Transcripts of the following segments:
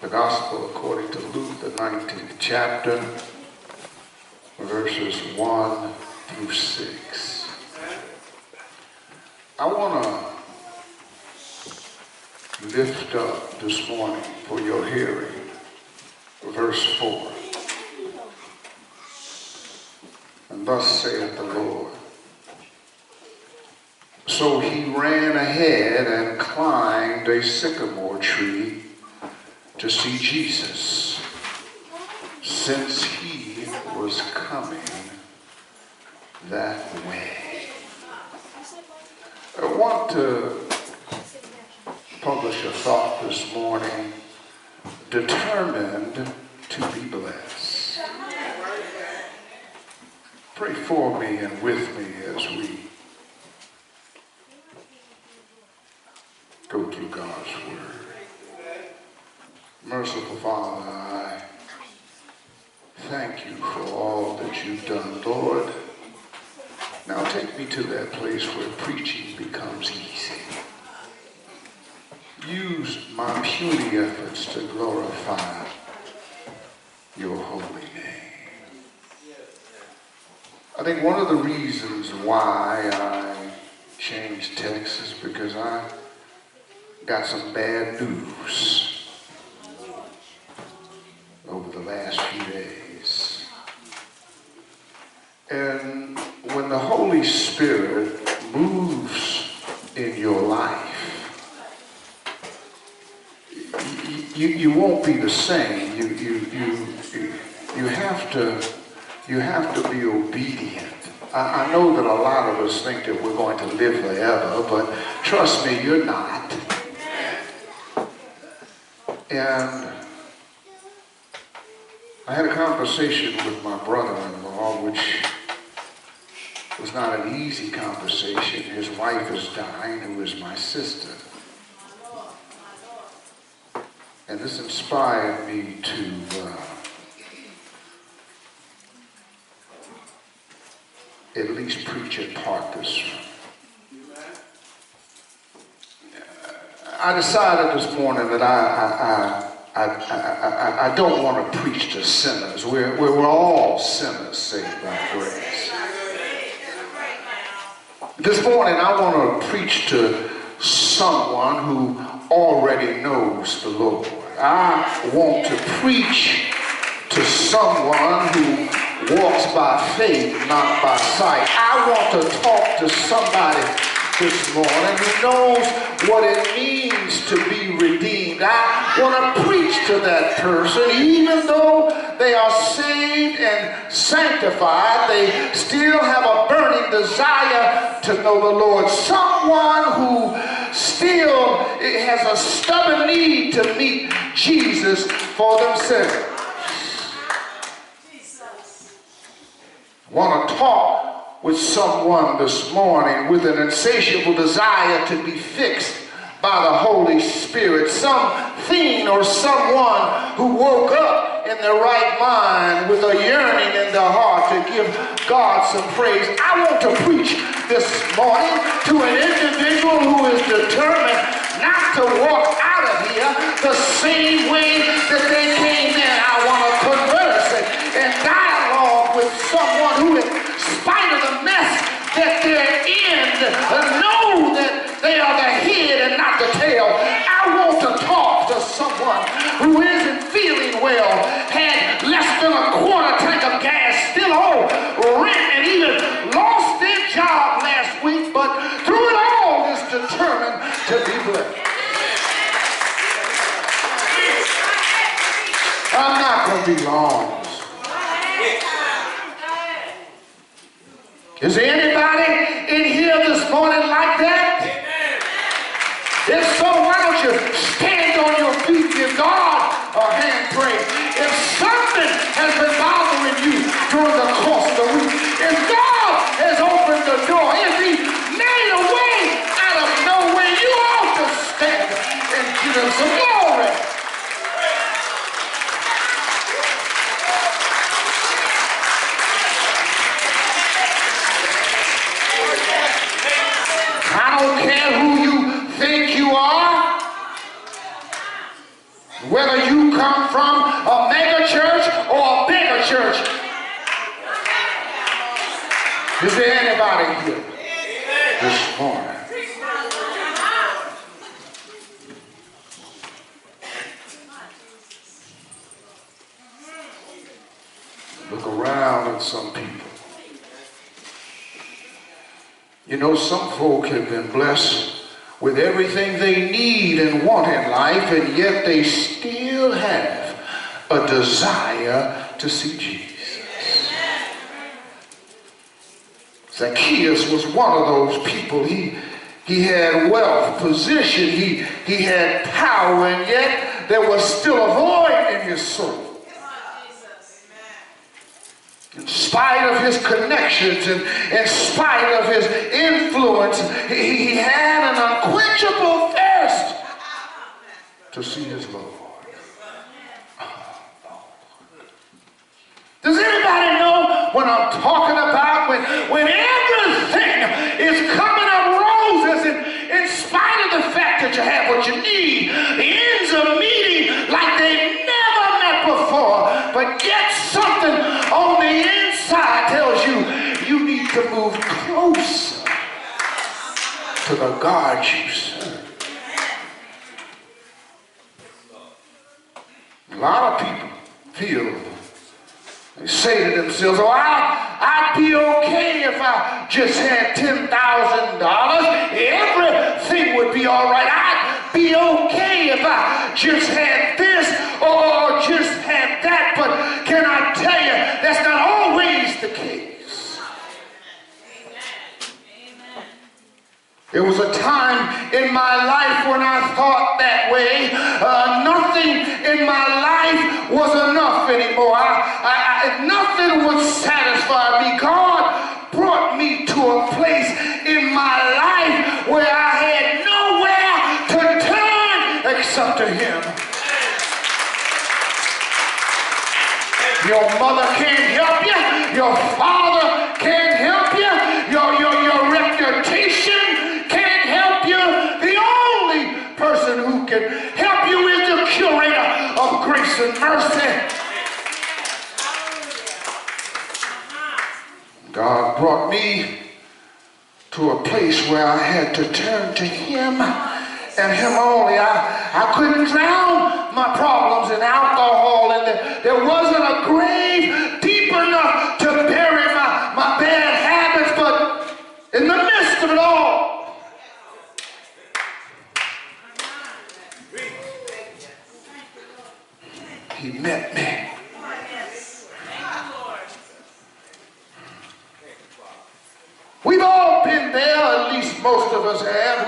The Gospel according to Luke, the 19th chapter, verses 1 through 6. I want to lift up this morning for your hearing verse 4. And thus saith the Lord. So he ran ahead and climbed a sycamore tree to see Jesus, since he was coming that way. I want to publish a thought this morning, determined to be blessed. Pray for me and with me as we go through God's Word. Merciful Father, I thank you for all that you've done, Lord. Now take me to that place where preaching becomes easy. Use my puny efforts to glorify your holy name. I think one of the reasons why I changed text is because I got some bad news over the last few days. And when the Holy Spirit moves in your life, you won't be the same. You have to be obedient. I know that a lot of us think that we're going to live forever, but trust me, you're not. And I had a conversation with my brother-in-law, which was not an easy conversation. His wife is dying, who is my sister. And this inspired me to at least preach in part this. I decided this morning that I don't want to preach to sinners. We're all sinners saved by grace. This morning I want to preach to someone who already knows the Lord. I want to preach to someone who walks by faith, not by sight. I want to talk to somebody this morning who knows what it means to be redeemed. I want to preach to that person. Even though they are saved and sanctified, they still have a burning desire to know the Lord. Someone who still has a stubborn need to meet Jesus for themselves. I want to talk with someone this morning with an insatiable desire to be fixed by the Holy Spirit. Something or someone who woke up in their right mind with a yearning in their heart to give God some praise. I want to preach this morning to an individual who is determined not to walk out of here the same way that they came in. I want to converse and dialogue with someone who, in spite of the mess that they're in, know that they are the head and not the tail. I want to talk to someone who isn't feeling well, had less than a quarter tank of gas, still owe rent, and even lost their job last week, but through it all is determined to be blessed. I'm not going to be long. Is there anybody in here this morning like that? If so, why don't you stand on your feet, give God a hand praise. If something has been bothering you during the course of the week, if God has opened the door, if He made a way out of nowhere, you ought to stand and give Him some glory. I don't care who you think you are. Whether you come from a mega church or a bigger church. Is there anybody here this morning? Look around at some people. You know, some folk have been blessed with everything they need and want in life, and yet they still have a desire to see Jesus. Zacchaeus was one of those people. He had wealth, position, he had power, and yet there was still a void in his soul. In spite of his connections and in spite of his influence, he had an unquenchable thirst to see his Lord. Does anybody know what I'm talking about? When everything is coming up roses, and in spite of the fact that you have what you need, the ends are meeting like they've never met before, but yet something on the inside tells you you need to move closer to the God you serve. A lot of people feel, they say to themselves, oh, I'd be okay if I just had $10,000. Everything would be all right. I'd be okay if I just had this or just had that. But can I tell you, that's not always the case. There was a time in my life when I thought that way. Nothing in my life was enough anymore. Nothing would satisfy me. God brought me to a place in my life where I had nowhere to turn except to Him. Your mother can't help you. Your father can't help you. Your reputation can't help you. The only person who can help you is the curator of grace and mercy. God brought me to a place where I had to turn to Him and Him only. I couldn't drown my problems in alcohol, and there wasn't a grave deep enough to bury my bad habits, but in the midst of it all, He met me. We've all been there, at least most of us have.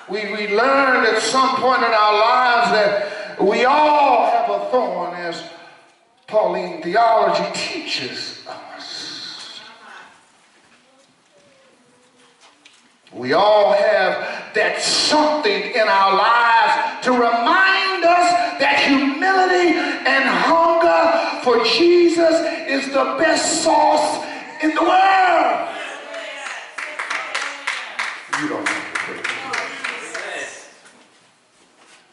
We learned at some point in our lives that we all have a thorn, as Pauline theology teaches us. We all have that something in our lives to remind us that humility and hunger for Jesus is the best sauce in the world. You don't have to pray.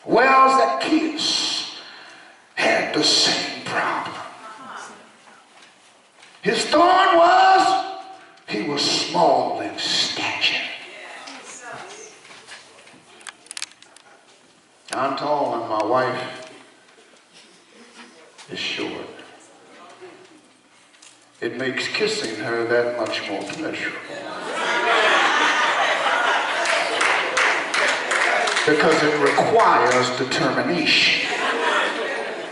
Well, Zacchaeus had the same problem. His thorn was he was small in stature. I'm tall and my wife is short. It makes kissing her that much more pleasurable. Because it requires determination.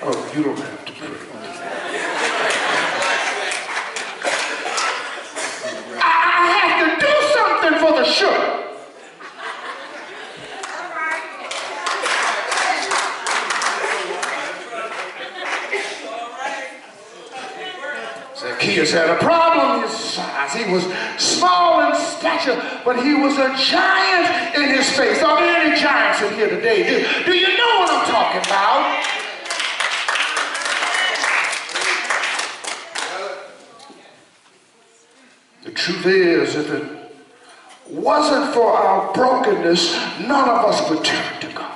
Oh, you don't have to pray. I have to do something for the sugar. Zacchaeus had a problem his size. He was small in stature, but he was a giant in his face. Are there any giants in here today? Do you know what I'm talking about? The truth is, if it wasn't for our brokenness, none of us would turn to God.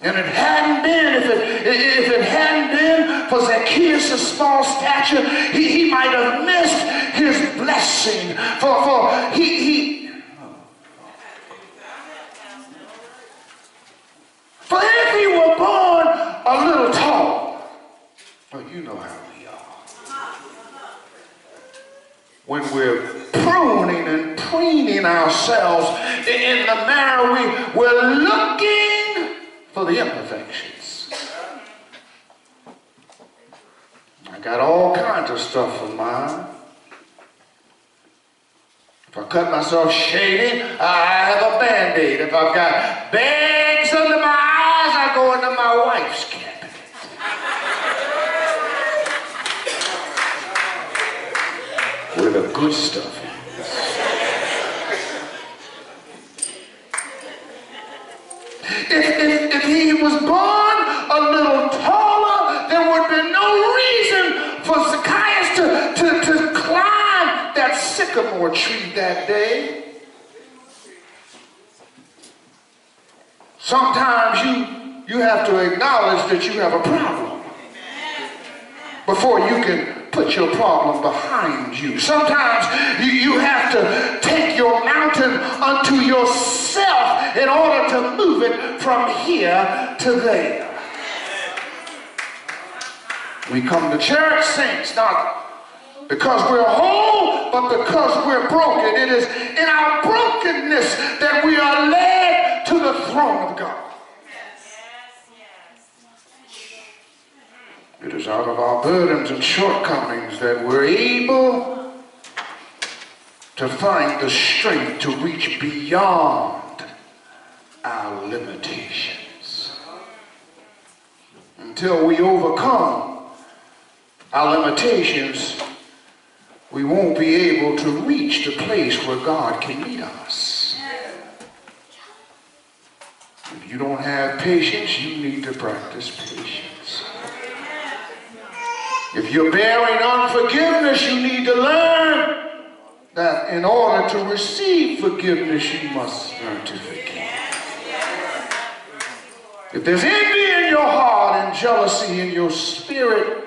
And it hadn't been, if it hadn't been for Zacchaeus' small stature, he might have missed his blessing. For if he were born a little tall, well, you know how we are. When we're pruning and preening ourselves in the marrow, we're looking for the imperfections. I got all kinds of stuff for mine. If I cut myself shady, I have a Band-Aid. If I've got bags under my eyes, I go into my wife's cabinet. Where the good stuff is. If he was born a little taller, there would be no reason for Zacchaeus to climb that sycamore tree that day. Sometimes you have to acknowledge that you have a problem before you can put your problem behind you. Sometimes you have to take your mountain unto yourself in order to move it from here to there. We come to church, saints, not because we're whole, but because we're broken. It is in our brokenness that we are led to the throne of God. It is out of our burdens and shortcomings that we're able to find the strength to reach beyond our limitations. Until we overcome our limitations, we won't be able to reach the place where God can meet us. If you don't have patience, you need to practice patience. If you're bearing unforgiveness, you need to learn that in order to receive forgiveness, you must learn to forgive. If there's envy in your heart and jealousy in your spirit,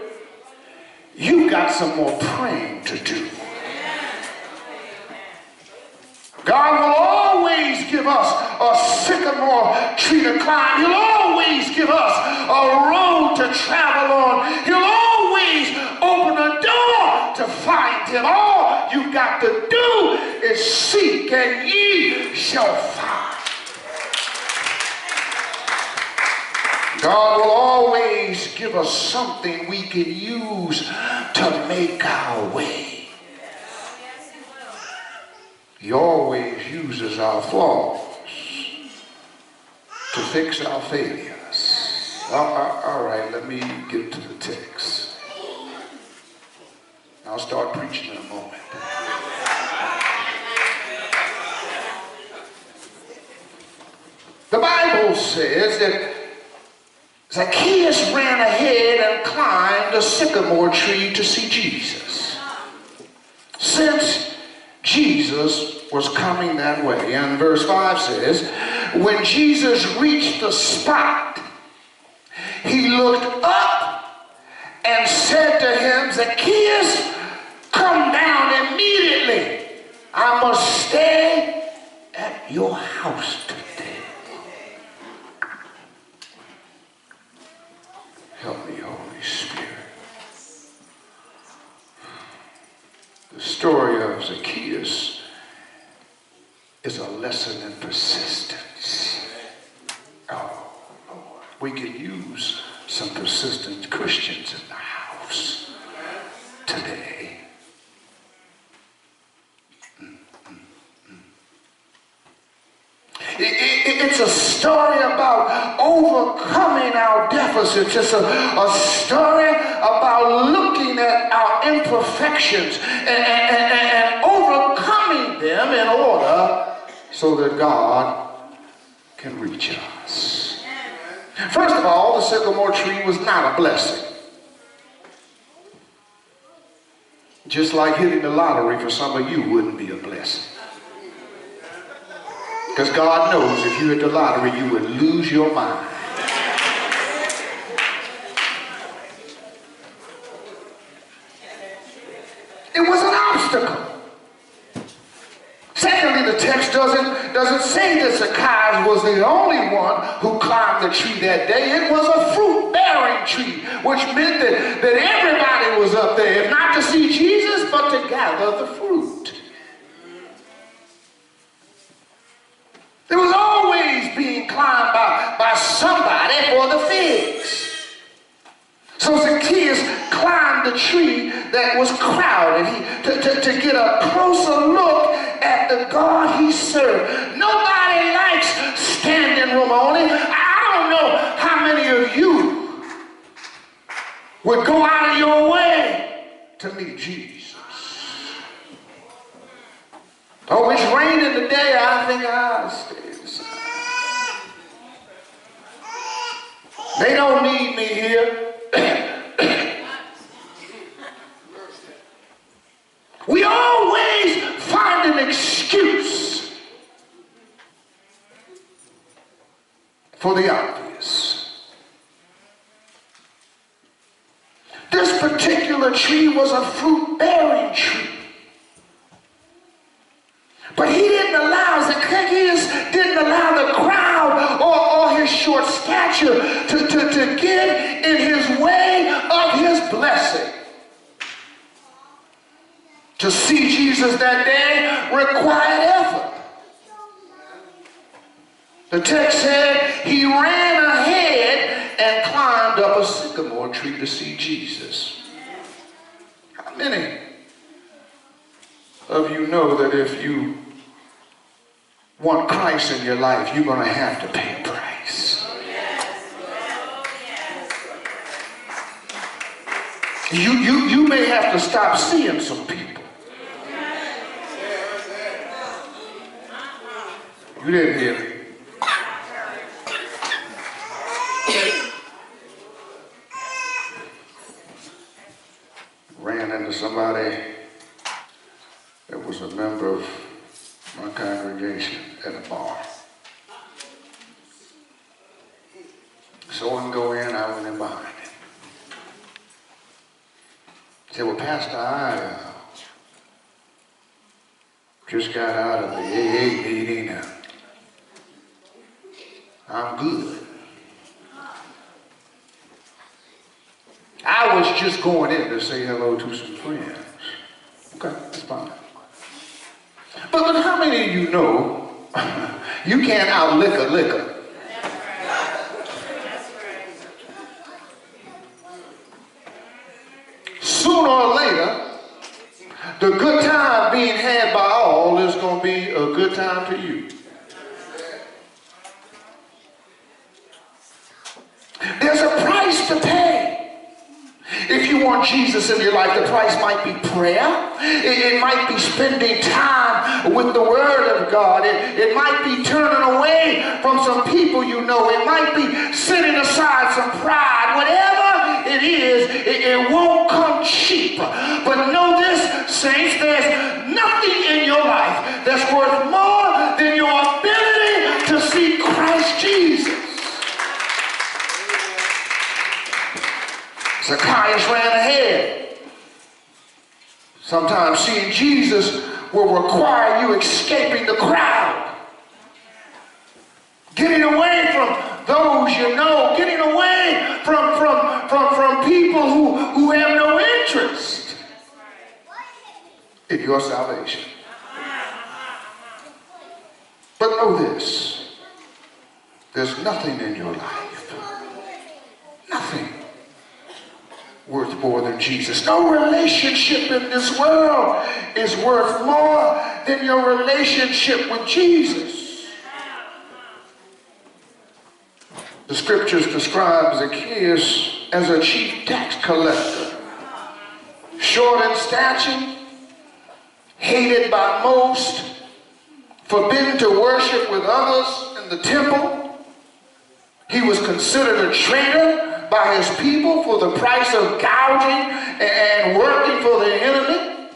you got some more praying to do. God will always give us a sycamore tree to climb. He'll always give us a road to travel on. He'll always open a door to find him. All you got to do is seek and ye shall find. God will always give us something we can use to make our way. He always uses our flaws to fix our failures. All right, let me get to the text. I'll start preaching in a moment. The Bible says that Zacchaeus ran ahead and climbed a sycamore tree to see Jesus. Since Jesus was coming that way. And verse 5 says, when Jesus reached the spot, he looked up and said to him, Zacchaeus, come down immediately. I must stay at your house today. Help me, Holy Spirit. The story of Zacchaeus is a lesson in persistence. Oh, Lord. We could use some persistent Christians in the house today. It's a story about overcoming our deficits. It's a story about looking at our imperfections and overcoming them in order so that God can reach us. First of all, the sycamore tree was not a blessing. Just like hitting the lottery for some of you wouldn't be a blessing. Because God knows if you hit the lottery, you would lose your mind. say that Zacchaeus was the only one who climbed the tree that day. It was a fruit-bearing tree, which meant that everybody was up there, if not to see Jesus, but to gather the fruit. It was always being climbed by somebody for the figs. So Zacchaeus climbed the tree that was crowded to get a closer look at the God he served. Nobody likes standing room only. I don't know how many of you would go out of your way to meet Jesus. Oh, it's raining today. I think I'll stay inside. They don't need me here. We always find an excuse for the obvious. This particular tree was a fruit-bearing tree. But he didn't allow, Zacchaeus didn't allow the crowd or his short stature to get in his way of his blessing. To see Jesus that day required effort. The text said he ran ahead and climbed up a sycamore tree to see Jesus. How many of you know that if you want Christ in your life, you're going to have to pay a price? You may have to stop seeing some people. You didn't hear me. Ran into somebody that was a member of my congregation at a bar. So I go in, I went in behind him. He said, well, Pastor, I just got out of the AA meeting and I'm good. I was just going in to say hello to some friends. Okay, that's fine. But how many of you know you can't out-liquor liquor? Sooner or later, the good time being had by all is going to be a good time to you. There's a price to pay. If you want Jesus in your life, the price might be prayer. It might be spending time with the Word of God. It might be turning away from some people you know. It might be setting aside some pride. Whatever it is, it won't come cheap. But know this, saints, there's nothing in your life that's worth more than your ability to see Christ Jesus. Zacchaeus ran ahead. Sometimes seeing Jesus will require you escaping the crowd. Getting away from those you know. Getting away from people who have no interest in your salvation. But know this. There's nothing in your life. Nothing worth more than Jesus. No relationship in this world is worth more than your relationship with Jesus. The scriptures describe Zacchaeus as a chief tax collector, short in stature, hated by most, forbidden to worship with others in the temple. He was considered a traitor by his people for the price of gouging and working for the enemy.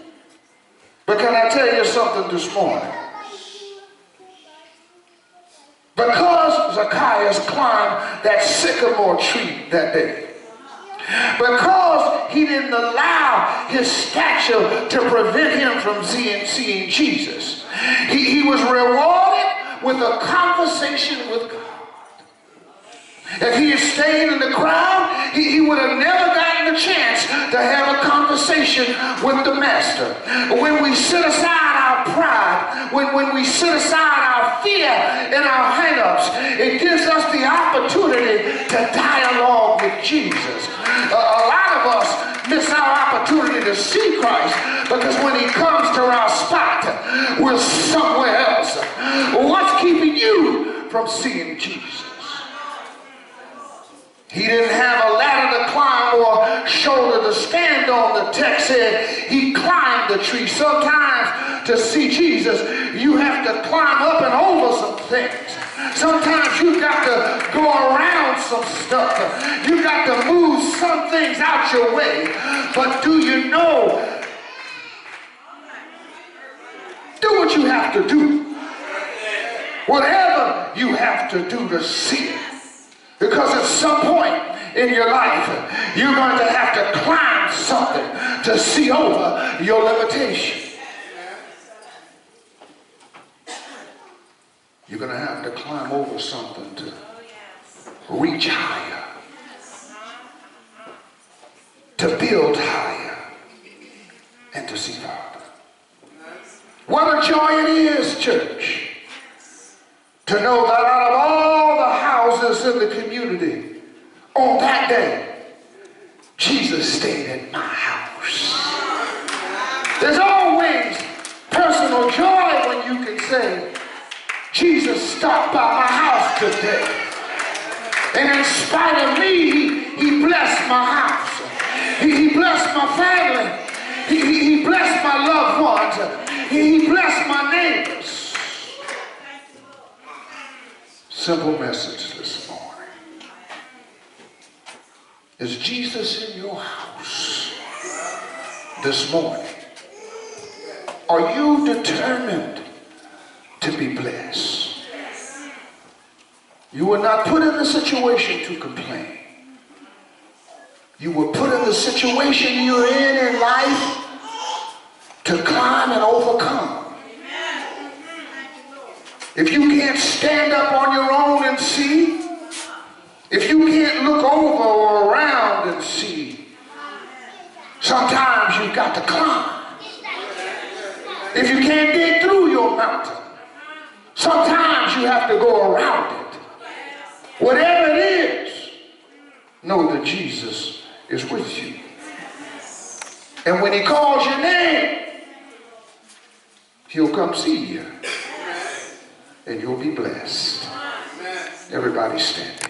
But can I tell you something this morning? Because Zacchaeus climbed that sycamore tree that day, because he didn't allow his stature to prevent him from seeing Jesus, he was rewarded with a conversation with God. If he had stayed in the crowd, he would have never gotten a chance to have a conversation with the master. When we set aside our pride, when we set aside our fear and our hang-ups, it gives us the opportunity to dialogue with Jesus. A lot of us miss our opportunity to see Christ because when he comes to our spot, we're somewhere else. What's keeping you from seeing Jesus? He didn't have a ladder to climb or shoulder to stand on. The text said he climbed the tree. Sometimes to see Jesus, you have to climb up and over some things. Sometimes you've got to go around some stuff. You've got to move some things out your way. But do you know? Do what you have to do. Whatever you have to do to see it. Because at some point in your life, you're going to have to climb something to see over your limitation. You're going to have to climb over something to reach higher, to build higher, and to see farther. What a joy it is, church, to know that out of all the houses in the community, on that day, Jesus stayed at my house. There's always personal joy when you can say, Jesus stopped by my house today. And in spite of me, he blessed my house. He blessed my family. He blessed my loved ones. He blessed my neighbors. Simple message this morning. Is Jesus in your house this morning? Are you determined to be blessed? You were not put in the situation to complain. You were put in the situation you're in life to climb and overcome. If you can't stand up on your own and see, if you can't look over or around and see, sometimes you've got to climb. If you can't dig through your mountain, sometimes you have to go around it. Whatever it is, know that Jesus is with you. And when he calls your name, he'll come see you. And you'll be blessed. Everybody stand.